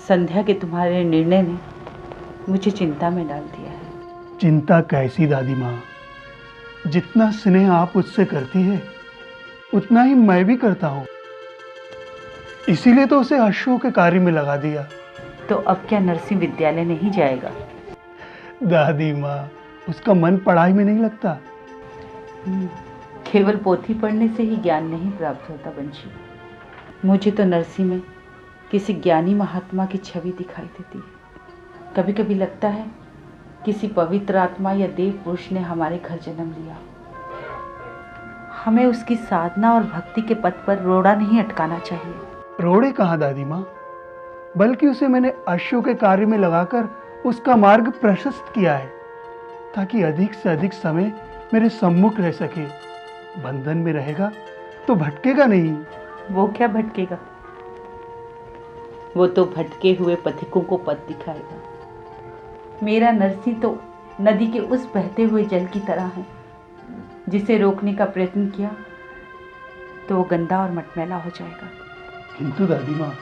संध्या के तुम्हारे निर्णय ने मुझे चिंता में डाल दिया है। चिंता कैसी दादी माँ? जितना स्नेह आप उससे करती है उतना ही मैं भी करता हूँ। इसीलिए तो उसे अश्व के कार्य में लगा दिया। तो अब क्या नरसिंह विद्यालय नहीं जाएगा? दादी माँ, उसका मन पढ़ाई में नहीं लगता। केवल पोथी पढ़ने से ही ज्ञान नहीं प्राप्त होता बंशी। मुझे तो नरसिंह में किसी ज्ञानी महात्मा की छवि दिखाई देती है। कभी कभी लगता है किसी पवित्र आत्मा या देव पुरुष ने हमारे घर जन्म लिया। हमें उसकी साधना और भक्ति के पथ पर रोड़ा नहीं अटकाना चाहिए। रोड़े कहाँ दादी माँ, बल्कि उसे मैंने अश्व के कार्य में लगाकर उसका मार्ग प्रशस्त किया है, ताकि अधिक से अधिक समय मेरे सम्मुख रह सके। बंधन में रहेगा तो भटकेगा नहीं। वो क्या भटकेगा? वो तो भटके हुए पथिकों को पथ दिखाएगा। मेरा नरसिंह तो नदी के उस बहते हुए जल की तरह है, जिसे रोकने का प्रयत्न किया तो वो गंदा और मटमैला हो जाएगा। किंतु दादी माँ,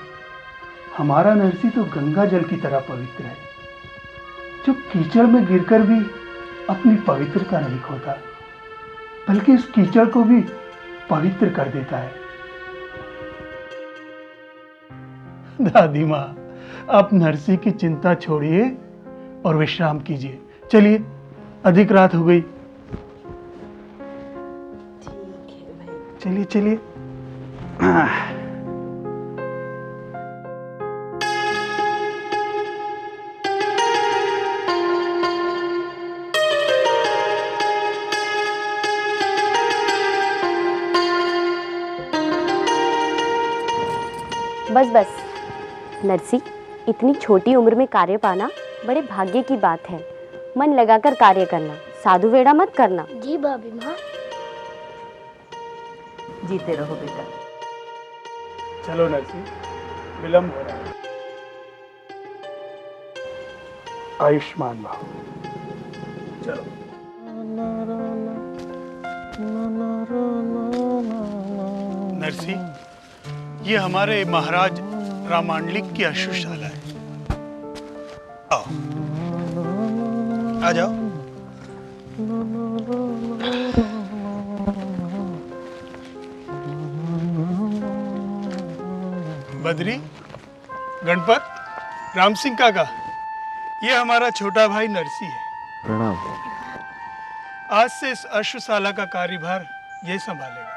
हमारा नरसिंह तो गंगा जल की तरह पवित्र है, जो कीचड़ में गिरकर भी अपनी पवित्रता नहीं खोता, बल्कि उस कीचड़ को भी पवित्र कर देता है। दादी माँ, आप नरसिंह की चिंता छोड़िए और विश्राम कीजिए। चलिए, अधिक रात हो गई। ठीक है भाई। चलिए चलिए। बस बस नरसिंह, इतनी छोटी उम्र में कार्य पाना बड़े भाग्य की बात है। मन लगाकर कार्य करना, साधु वेड़ा मत करना। जी भाभी माँ। जीते रहो बेटा। चलो नरसिंह, विलंब हो रहा है। आयुष्मान भव। चलो। नरसिंह, ये हमारे महाराज रामांडलिक की अश्वशाला है। आओ, आ जाओ। बद्री, गणपत, राम सिंह काका, ये हमारा छोटा भाई नरसिंह है। प्रणाम। आज से इस अश्वशाला का कार्यभार ये संभालेगा।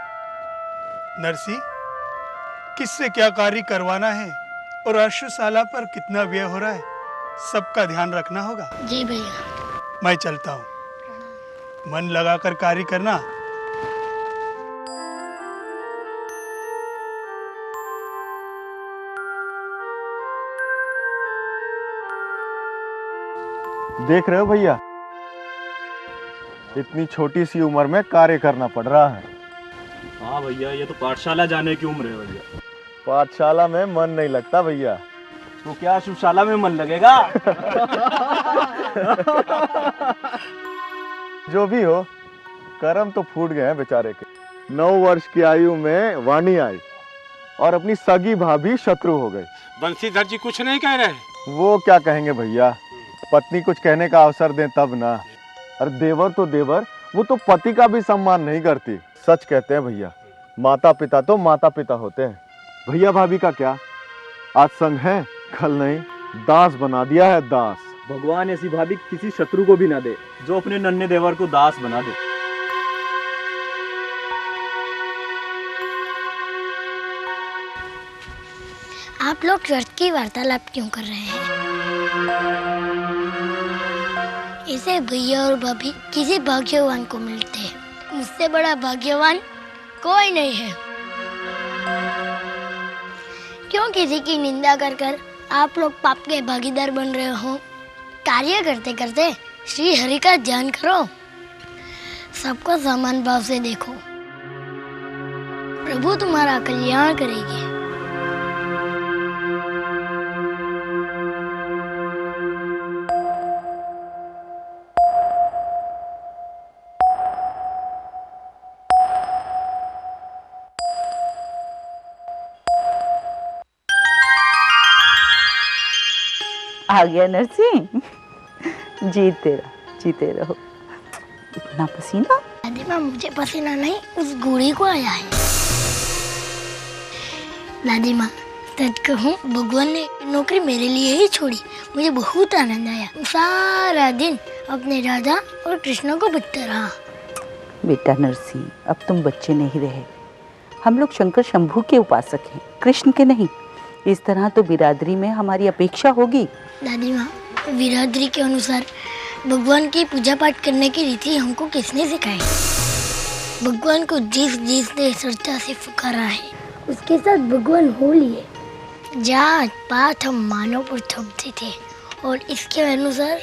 नरसिंह, किससे क्या कार्य करवाना है और अश्वशाला पर कितना व्यय हो रहा है, सबका ध्यान रखना होगा। जी भैया। मैं चलता हूँ। मन लगाकर कार्य करना। देख रहे हो भैया, इतनी छोटी सी उम्र में कार्य करना पड़ रहा है। हाँ भैया, ये तो पाठशाला जाने की उम्र है भैया। पाठशाला में मन नहीं लगता भैया। तो क्या शिवशाला में मन लगेगा? जो भी हो, कर्म तो फूट गए हैं बेचारे के। 9 वर्ष की आयु में वाणी आई और अपनी सगी भाभी शत्रु हो गई। बंशीधर जी कुछ नहीं कह रहे? वो क्या कहेंगे भैया, पत्नी कुछ कहने का अवसर दें तब ना। अरे देवर तो देवर, वो तो पति का भी सम्मान नहीं करती। सच कहते हैं भैया, माता पिता तो माता पिता होते हैं। भैया भाभी का क्या, आज संग है कल नहीं, दास बना दिया है दास। भगवान ऐसी भाभी किसी शत्रु को भी ना दे जो अपने नन्हे देवर को दास बना दे। आप लोग व्यर्थ की वार्तालाप क्यों कर रहे हैं? ऐसे भैया और भाभी किसी भाग्यवान को मिलते हैं। मुझसे बड़ा भाग्यवान कोई नहीं है। क्यों किसी की निंदा कर कर आप लोग पाप के भागीदार बन रहे हो? कार्य करते करते श्री हरि का ध्यान करो। सबको समान भाव से देखो। प्रभु तुम्हारा कल्याण करेंगे। आ गया नरसिंह। जीते रहो। इतना पसीना? दादी माँ, मुझे पसीना नहीं, उस बूढ़ी को आया है। दादी माँ, सच कहूँ, भगवान ने नौकरी मेरे लिए ही छोड़ी। मुझे बहुत आनंद आया। सारा दिन अपने राधा और कृष्ण को बचता रहा। बेटा नरसिंह, अब तुम बच्चे नहीं रहे। हम लोग शंकर शंभू के उपासक हैं, कृष्ण के नहीं। इस तरह तो बिरादरी में हमारी अपेक्षा होगी। दादी माँ, बिरादरी के अनुसार भगवान की पूजा पाठ करने की रीति हमको किसने सिखाई? भगवान को जिस ने श्रद्धा से पुकारा है, उसके साथ भगवान हो लिए। जात पात हम मानव पर थोपते थे और इसके अनुसार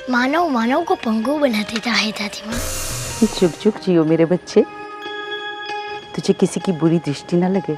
मानव को पंगु बना देता है। दादी माँ, जुग जुग जियो मेरे बच्चे। तुझे किसी की बुरी दृष्टि न लगे।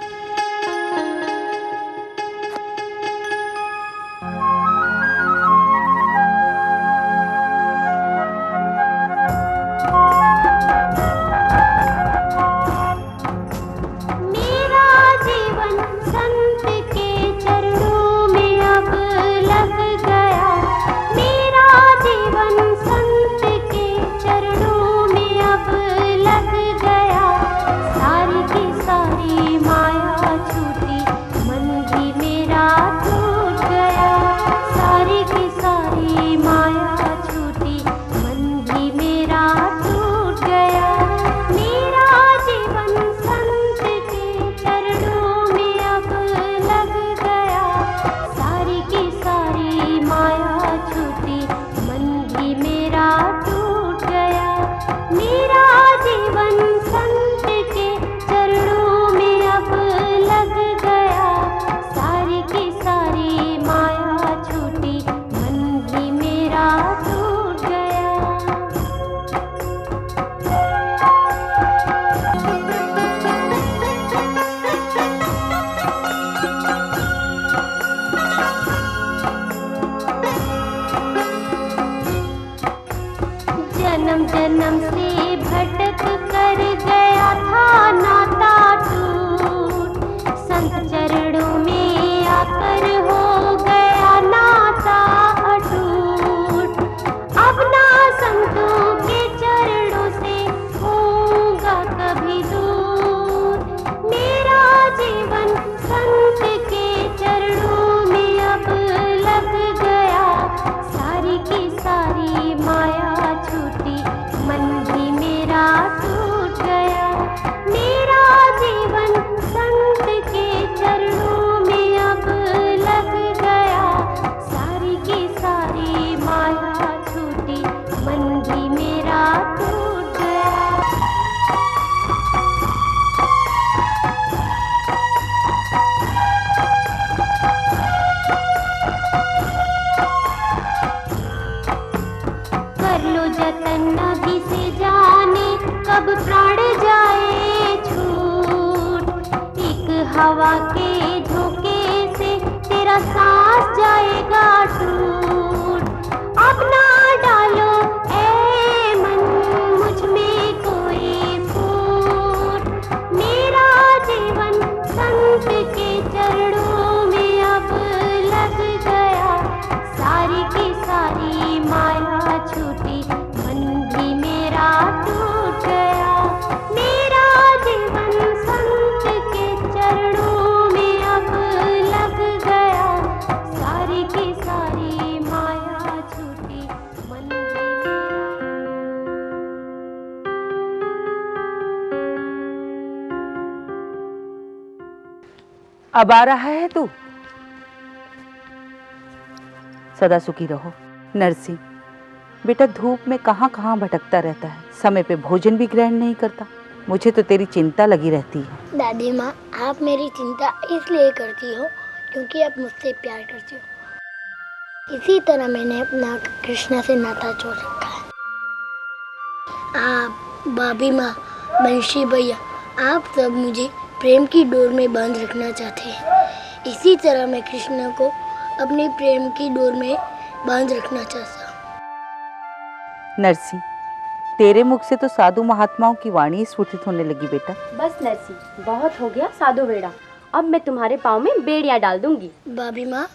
जन्म से भटक कर गया था नाता टूट, संत चरणों में आकर हो गया नाता अटूट। अब ना संतों के चरणों से होगा कभी दूर, मेरा जीवन संत के चरणों में अब लग गया। सारी की सारी माया छूटी, मन भी मेरा टूट गया। मेरा जीवन संत के चरणों में अब लग गया। सारी की सारी माया छूटी, मन भी मेरा टूट गया। कर लो जतन नदी से जाने कब प्राण जाए छूट, एक हवा के झोंके से तेरा सांस जाएगा टूट। अब ना डालो ऐ मन मुझ में कोई फूट, मेरा जीवन संत के चरणों में अब लग गया। सारी की सारी माया छूटी, मन भी मेरा टूट गया। मेरा जीवन संत के चरणों में अब लग गया। सारी की सारी माया छूटी, मन भी मेरा। अब आ रहा है तू? सदा सुखी रहो। नरसिंह बेटा, धूप में कहाँ कहाँ भटकता रहता है, समय पे भोजन भी ग्रहण नहीं करता। मुझे तो तेरी चिंता लगी रहती है। दादी माँ, आप मेरी चिंता इसलिए करती हो क्योंकि आप मुझसे प्यार करती हो। इसी तरह मैंने अपना कृष्णा से नाता जोड़ रखा है। आप, भाभी माँ, बंशी भैया, आप सब मुझे प्रेम की डोर में बांध रखना चाहते हैं। इसी तरह मैं कृष्णा को अपनी प्रेम की डोर में बांध रखना चाहता हूँ। नरसिंह, तेरे मुख से तो साधु महात्माओं की वाणी स्फुरित होने लगी बेटा। बस नरसी, बहुत हो गया साधु बेड़ा। अब मैं तुम्हारे पाँव में बेड़ियाँ डाल दूंगी। भाभी माँ,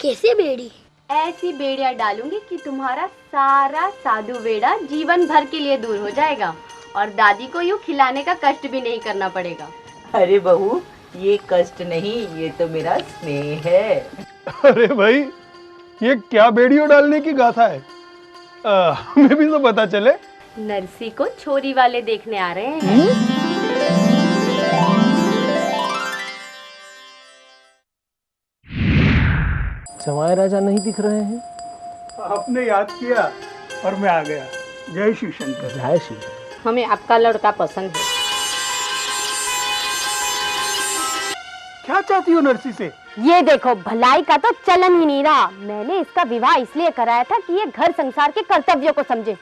कैसे बेड़ी? ऐसी बेड़ियां डालूंगी कि तुम्हारा सारा साधु बेड़ा जीवन भर के लिए दूर हो जाएगा और दादी को यूं खिलाने का कष्ट भी नहीं करना पड़ेगा। अरे बहू, ये कष्ट नहीं, ये तो मेरा स्नेह है। अरे भाई, ये क्या बेड़ियों डालने की गाथा है? हमें भी तो पता चले। नरसी को छोरी वाले देखने आ रहे हैं। जमाए राजा नहीं दिख रहे हैं। आपने याद किया और मैं आ गया। जय शिव शंकर। जय श्री। हमें आपका लड़का पसंद है। क्या चाहती हो नरसी से? ये देखो, भलाई का तो चलन ही नहीं रहा। मैंने इसका विवाह इसलिए कराया था कि ये घर संसार के कर्तव्यों को समझे।